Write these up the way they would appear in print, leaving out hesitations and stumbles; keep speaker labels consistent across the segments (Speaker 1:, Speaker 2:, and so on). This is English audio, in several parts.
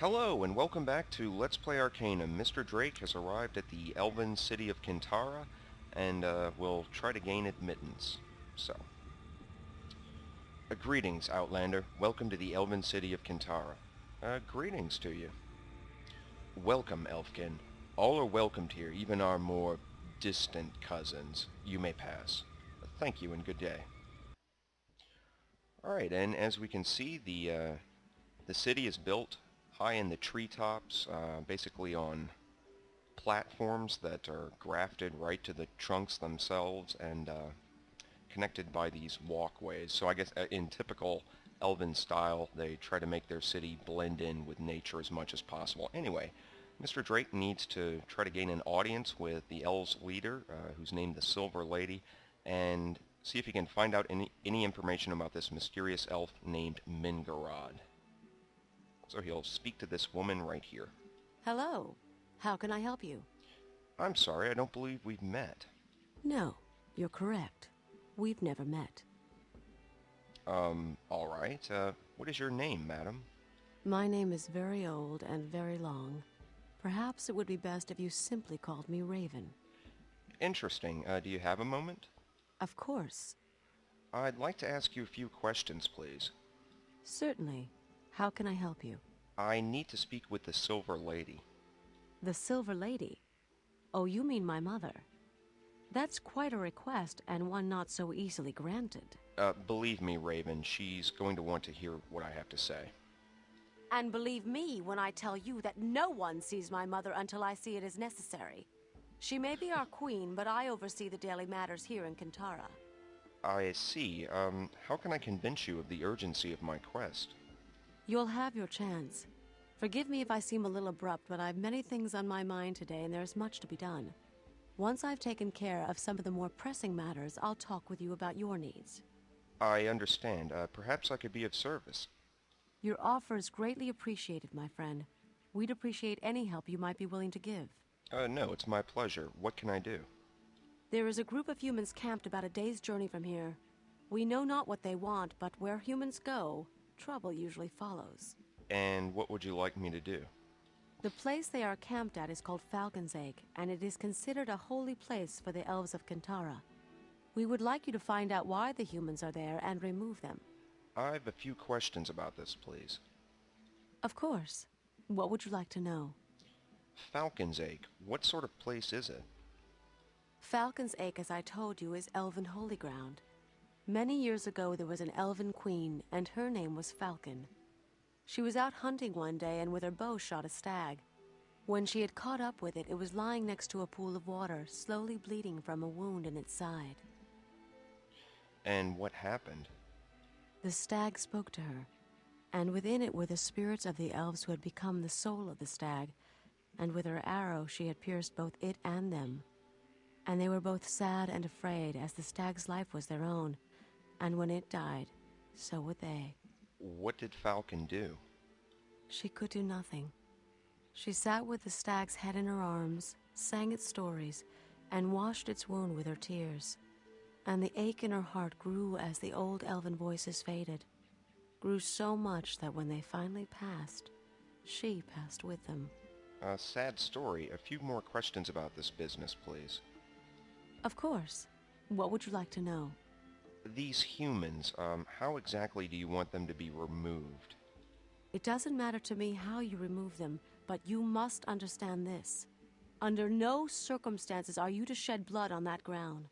Speaker 1: Hello and welcome back to Let's Play Arcanum. Mr. Drake has arrived at the elven city of Qintarra and will try to gain admittance. So, greetings, Outlander. Welcome to the elven city of Qintarra. Greetings to you. Welcome, Elfkin. All are welcomed here, even our more distant cousins. You may pass. Thank you and good day. Alright, and as we can see, the city is built high in the treetops, basically on platforms that are grafted right to the trunks themselves and connected by these walkways. So I guess in typical elven style, they try to make their city blend in with nature as much as possible. Anyway, Mr. Drake needs to try to gain an audience with the elves' leader, who's named the Silver Lady, and see if he can find out any information about this mysterious elf named Mingarod. So he'll speak to this woman right here.
Speaker 2: Hello. How can I help you?
Speaker 1: I'm sorry, I don't believe we've met.
Speaker 2: No, you're correct. We've never met.
Speaker 1: Alright. What is your name, madam?
Speaker 2: My name is very old and very long. Perhaps it would be best if you simply called me Raven.
Speaker 1: Interesting. Do you have a moment?
Speaker 2: Of course.
Speaker 1: I'd like to ask you a few questions, please.
Speaker 2: Certainly. How can I help you?
Speaker 1: I need to speak with the Silver Lady.
Speaker 2: The Silver Lady? Oh, you mean my mother. That's quite a request, and one not so easily granted.
Speaker 1: Believe me, Raven, she's going to want to hear what I have to say.
Speaker 2: And believe me when I tell you that no one sees my mother until I see it as necessary. She may be our queen, but I oversee the daily matters here in Qintarra.
Speaker 1: I see. How can I convince you of the urgency of my quest?
Speaker 2: You'll have your chance. Forgive me if I seem a little abrupt, but I've many things on my mind today and there's much to be done. Once I've taken care of some of the more pressing matters, I'll talk with you about your needs.
Speaker 1: I understand. Perhaps I could be of service.
Speaker 2: Your offer is greatly appreciated, my friend. We'd appreciate any help you might be willing to give.
Speaker 1: No, it's my pleasure. What can I do?
Speaker 2: There is a group of humans camped about a day's journey from here. We know not what they want, but where humans go, trouble usually follows.
Speaker 1: And what would you like me to do?
Speaker 2: The place they are camped at is called Falcon's Egg, and it is considered a holy place for the elves of Qintarra. We would like you to find out why the humans are there and remove them.
Speaker 1: I've a few questions about this, please.
Speaker 2: Of course. What would you like to know?
Speaker 1: Falcon's Egg. What sort of place is it?
Speaker 2: Falcon's Egg, as I told you, is elven holy ground. Many years ago there was an elven queen, and her name was Falcon. She was out hunting one day and with her bow shot a stag. When she had caught up with it, it was lying next to a pool of water, slowly bleeding from a wound in its side.
Speaker 1: And what happened?
Speaker 2: The stag spoke to her, and within it were the spirits of the elves who had become the soul of the stag, and with her arrow she had pierced both it and them. And they were both sad and afraid, as the stag's life was their own, and when it died, so would they.
Speaker 1: What did Falcon do?
Speaker 2: She could do nothing. She sat with the stag's head in her arms, sang its stories, and washed its wound with her tears. And the ache in her heart grew as the old elven voices faded, grew so much that when they finally passed, she passed with them.
Speaker 1: A sad story. A few more questions about this business, please.
Speaker 2: Of course. What would you like to know?
Speaker 1: These humans, how exactly do you want them to be removed?
Speaker 2: It doesn't matter to me how you remove them, but you must understand this. Under no circumstances are you to shed blood on that ground.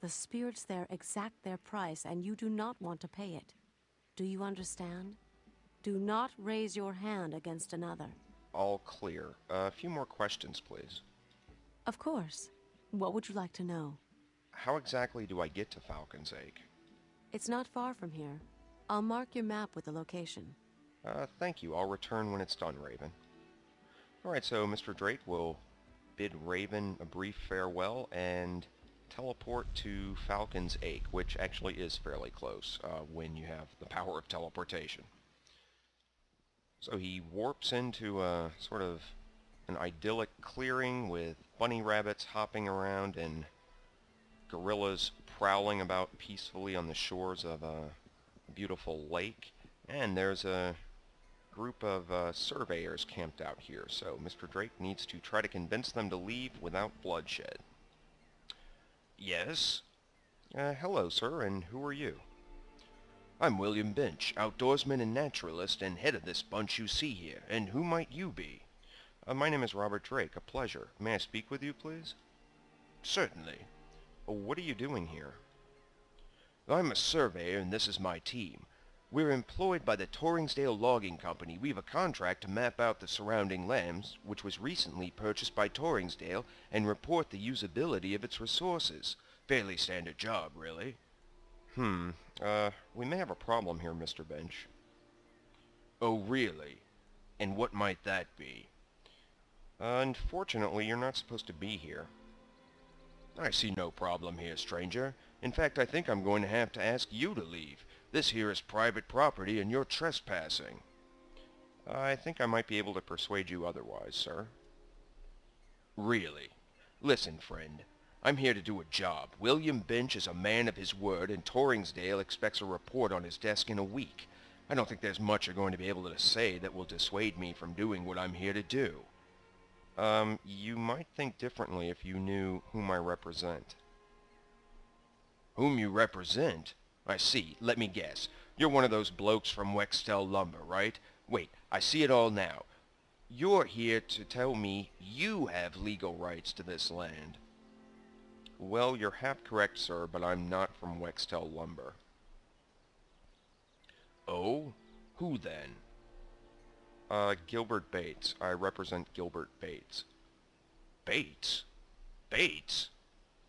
Speaker 2: The spirits there exact their price, and you do not want to pay it. Do you understand? Do not raise your hand against another.
Speaker 1: All clear. A few more questions, please.
Speaker 2: Of course. What would you like to know?
Speaker 1: How exactly do I get to Falcon's Egg?
Speaker 2: It's not far from here. I'll mark your map with the location.
Speaker 1: Thank you. I'll return when it's done, Raven. Alright, so Mr. Drake will bid Raven a brief farewell and teleport to Falcon's Egg, which actually is fairly close when you have the power of teleportation. So he warps into a sort of an idyllic clearing with bunny rabbits hopping around and gorillas prowling about peacefully on the shores of a beautiful lake. And there's a group of surveyors camped out here, so Mr. Drake needs to try to convince them to leave without bloodshed. Yes? Hello, sir, and who are you? I'm William Bench, outdoorsman and naturalist, and head of this bunch you see here. And who might you be? My name is Robert Drake. A pleasure. May I speak with you, please? Certainly. What are you doing here? I'm a surveyor, and this is my team. We're employed by the Torringsdale Logging Company. We have a contract to map out the surrounding lands, which was recently purchased by Torringsdale, and report the usability of its resources. Fairly standard job, really. We may have a problem here, Mr. Bench. Oh, really? And what might that be? Unfortunately, you're not supposed to be here. I see no problem here, stranger. In fact, I think I'm going to have to ask you to leave. This here is private property and you're trespassing. I think I might be able to persuade you otherwise, sir. Really? Listen, friend. I'm here to do a job. William Bench is a man of his word, and Torringsdale expects a report on his desk in a week. I don't think there's much you're going to be able to say that will dissuade me from doing what I'm here to do. You might think differently if you knew whom I represent. Whom you represent? I see. Let me guess. You're one of those blokes from Wextel Lumber, right? Wait, I see it all now. You're here to tell me you have legal rights to this land. Well, you're half correct, sir, but I'm not from Wextel Lumber. Oh? Who then? Gilbert Bates. I represent Gilbert Bates. Bates? Bates?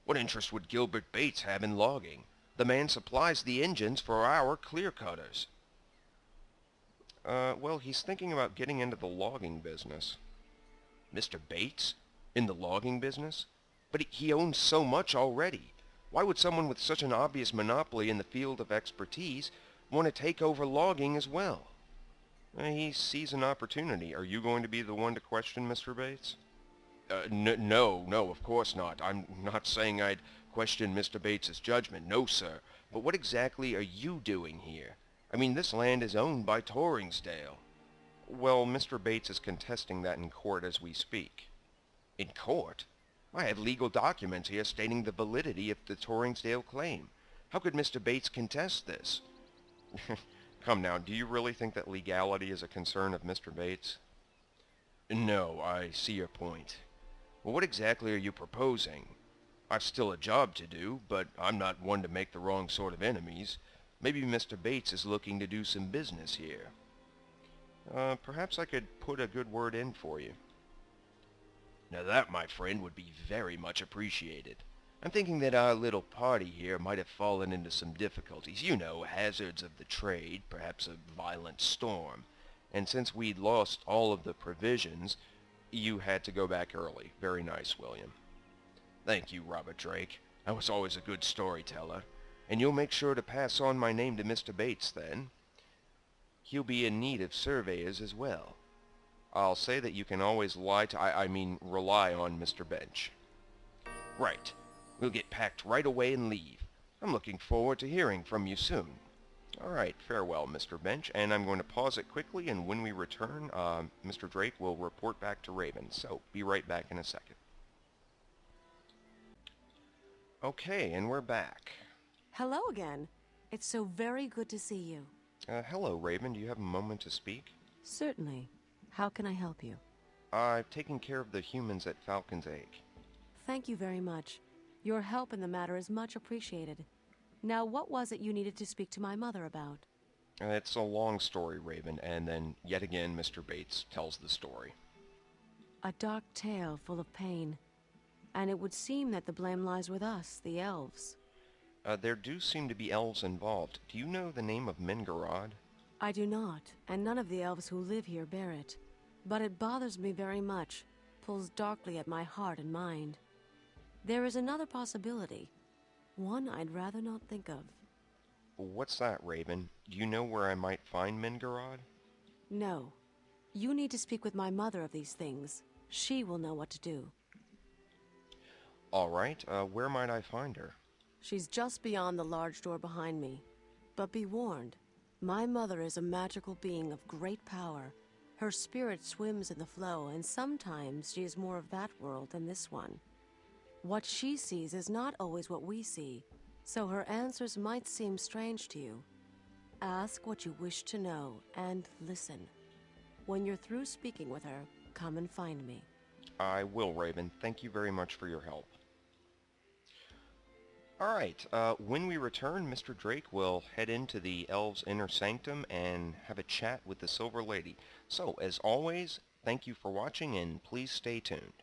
Speaker 1: What interest would Gilbert Bates have in logging? The man supplies the engines for our clear cutters. Well, he's thinking about getting into the logging business. Mr. Bates? In the logging business? But he owns so much already. Why would someone with such an obvious monopoly in the field of expertise want to take over logging as well? He sees an opportunity. Are you going to be the one to question Mr. Bates? No, of course not. I'm not saying I'd question Mr. Bates's judgment. No, sir. But what exactly are you doing here? I mean, this land is owned by Torringsdale. Well, Mr. Bates is contesting that in court as we speak. In court? I have legal documents here stating the validity of the Torringsdale claim. How could Mr. Bates contest this? Come now, do you really think that legality is a concern of Mr. Bates? No, I see your point. Well, what exactly are you proposing? I've still a job to do, but I'm not one to make the wrong sort of enemies. Maybe Mr. Bates is looking to do some business here. Perhaps I could put a good word in for you. Now that, my friend, would be very much appreciated. I'm thinking that our little party here might have fallen into some difficulties. You know, hazards of the trade, perhaps a violent storm. And since we'd lost all of the provisions, you had to go back early. Very nice, William. Thank you, Robert Drake. I was always a good storyteller. And you'll make sure to pass on my name to Mr. Bates, then? He'll be in need of surveyors as well. I'll say that you can always rely on Mr. Bench. Right. We'll get packed right away and leave. I'm looking forward to hearing from you soon. All right, farewell, Mr. Bench, and I'm going to pause it quickly, and when we return, Mr. Drake will report back to Raven, so be right back in a second. Okay, and we're back.
Speaker 2: Hello again. It's so very good to see you.
Speaker 1: Hello, Raven. Do you have a moment to speak?
Speaker 2: Certainly. How can I help you?
Speaker 1: I've taken care of the humans at Falcon's Egg.
Speaker 2: Thank you very much. Your help in the matter is much appreciated. Now, what was it you needed to speak to my mother about?
Speaker 1: It's a long story, Raven, and then yet again Mr. Bates tells the story.
Speaker 2: A dark tale full of pain. And it would seem that the blame lies with us, the elves.
Speaker 1: There do seem to be elves involved. Do you know the name of Mingarad?
Speaker 2: I do not, and none of the elves who live here bear it. But it bothers me very much, pulls darkly at my heart and mind. There is another possibility, one I'd rather not think of.
Speaker 1: What's that, Raven? Do you know where I might find Mingarad?
Speaker 2: No. You need to speak with my mother of these things. She will know what to do.
Speaker 1: All right, where might I find her?
Speaker 2: She's just beyond the large door behind me. But be warned, My mother is a magical being of great power. Her spirit swims in the flow, and sometimes she is more of that world than this one. What she sees is not always what we see, so her answers might seem strange to you. Ask what you wish to know, and listen. When you're through speaking with her, come and find me.
Speaker 1: I will, Raven. Thank you very much for your help. Alright, when we return, Mr. Drake will head into the Elves' Inner Sanctum and have a chat with the Silver Lady. So, as always, thank you for watching and please stay tuned.